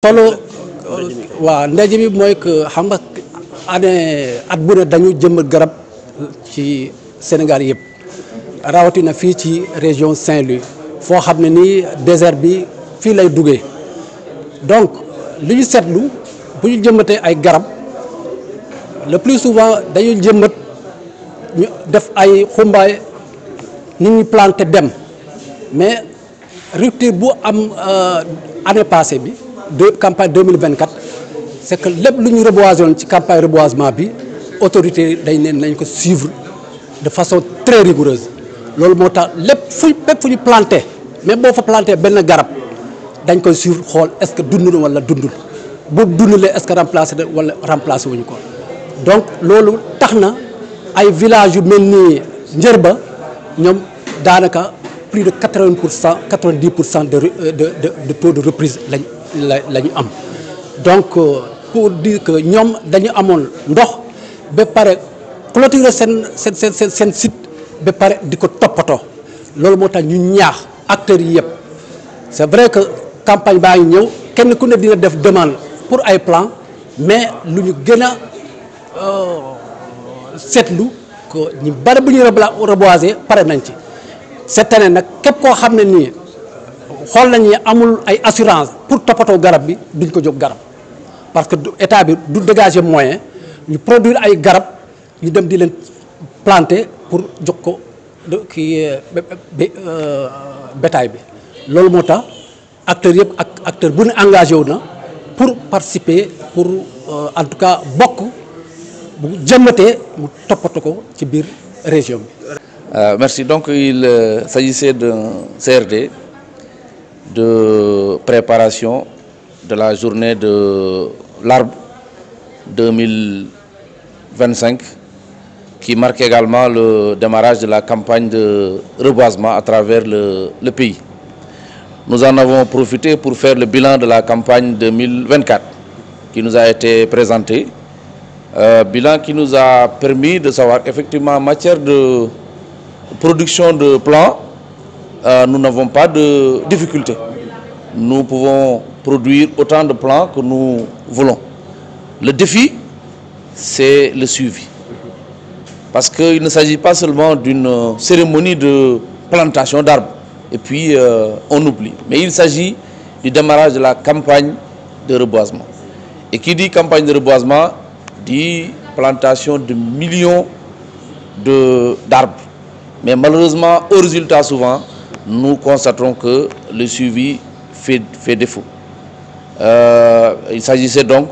tolloo waaw ndaje bi mooy que xam nga année at bu ne dañu jëmbat garab ci Sénégal yëpp rawatina fii ci région Saint-Louis foo xam ne nii désert bi fii lay duggee donc li ñu seetlu bu ñu jëmbatee ay garab le plus souvent dañuy jëmbat ñu def ay xumbaay nit ñi planté dem mais rupture bu am année passée bi de campagne 2024 c'est que lépp lu ñu reboisé woon ci campagne reboisement bi autorité dañ ne nañ ko suivre de façon très rigoureuse loolu moo tax lépp fu ñu planté même boo fa planté benn garab dañ koy suivre xool est-ce que dund na wala dundul boobu dundulee est-ce que remplacé na wala remplacé wuñu ko donc loolu tax na ay villages yu mel ni Njërba ñoom daanaka plus de 80% 90% de taux de reprise la ñu am donc pour dire que ñoom dañu amoon ndox ba pare clôturer seen site ba pare di ko toppatoo loolu moo tax ñu ñaax acteurs yi yëpp c'est vrai que campagne baa ngi ñëw kenn ku ne dina def demande pour ay plan mais lu ñu gën a seetlu que ñu bari bu ñuy reboiser pare nañ ci cette année nag képp koo xam ne nii xool nañ ni amul ay assurance pour toppatoo garab bi duñ ko jóg garab parce que état bi du dégager moyen ñu produire ay garab ñu dem di leen planter pour jox ko kii bétail bi loolu moo tax acteurs yëpp ak acteur bu ne engagé wu na pour participer pour en tout cas bokk bu jëmmatee mu toppatoo ko ci biir région bi. Merci. Donc il s'agissait d'un CRD de préparation de la journée de l'arbre 2025 qui marque également le démarrage de la campagne de reboisement à travers le pays. Nous en avons profité pour faire le bilan de la campagne 2024 qui nous a été présenté. Bilan qui nous a permis de savoir effectivement en matière de production de plants, nous n'avons pas de difficultés. Nous pouvons produire autant de plants que nous voulons. Le défi, c'est le suivi. Parce qu'il ne s'agit pas seulement d'une cérémonie de plantation d'arbres et puis on oublie. Mais il s'agit du démarrage de la campagne de reboisement. Et qui dit campagne de reboisement dit plantation de millions d'arbres. Mais malheureusement, au résultat souvent, nous constatons que le suivi fait défaut. Il s'agissait donc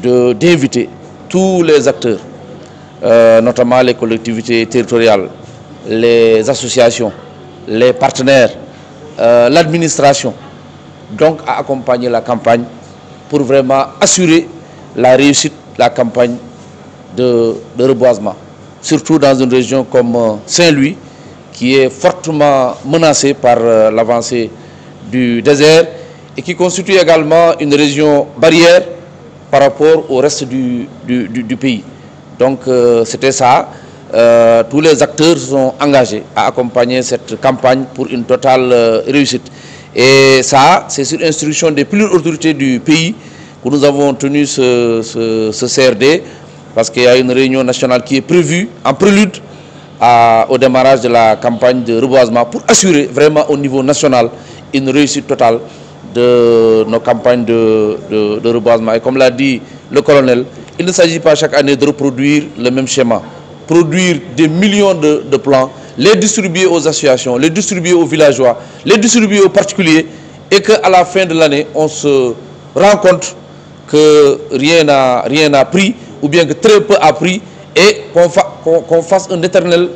d'inviter tous les acteurs, notamment les collectivités territoriales, les associations, les partenaires, l'administration, donc à accompagner la campagne pour vraiment assurer la réussite de la campagne de reboisement. Surtout dans une région comme Saint-Louis, qui est fortement menacée par l'avancée du désert et qui constitue également une région barrière par rapport au reste du pays. Donc c'était ça. Tous les acteurs sont engagés à accompagner cette campagne pour une totale réussite. Et ça, c'est sur instruction des plus hautes autorités du pays que nous avons tenu ce CRD, parce qu'il y a une réunion nationale qui est prévue en prélude au démarrage de la campagne de reboisement pour assurer vraiment au niveau national une réussite totale de nos campagnes de reboisement. Et comme l'a dit le colonel, il ne s'agit pas chaque année de reproduire le même schéma. Produire des millions de plants, les distribuer aux associations, les distribuer aux villageois, les distribuer aux particuliers, et qu'à la fin de l'année, on se rend compte que rien n'a pris, ou bien que très peu a pris, et qu'on fasse un éternel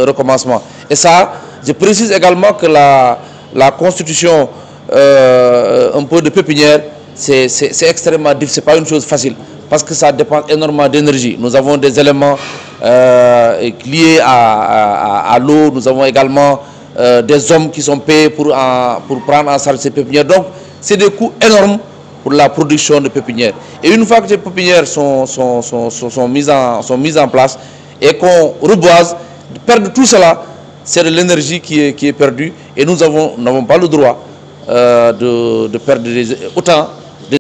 recommencement. Et ça, je précise également que la constitution un peu de pépinière, c'est extrêmement difficile, ce n'est pas une chose facile, parce que ça dépend énormément d'énergie. Nous avons des éléments liés à l'eau, nous avons également des hommes qui sont payés pour prendre en charge ces pépinières. Donc, c'est des coûts énormes pour la production de pépinières. Et une fois que ces pépinières sont mises en place et qu'on reboise, perdre tout cela, c'est de l'énergie qui est perdue. Et nous n'avons pas le droit de perdre autant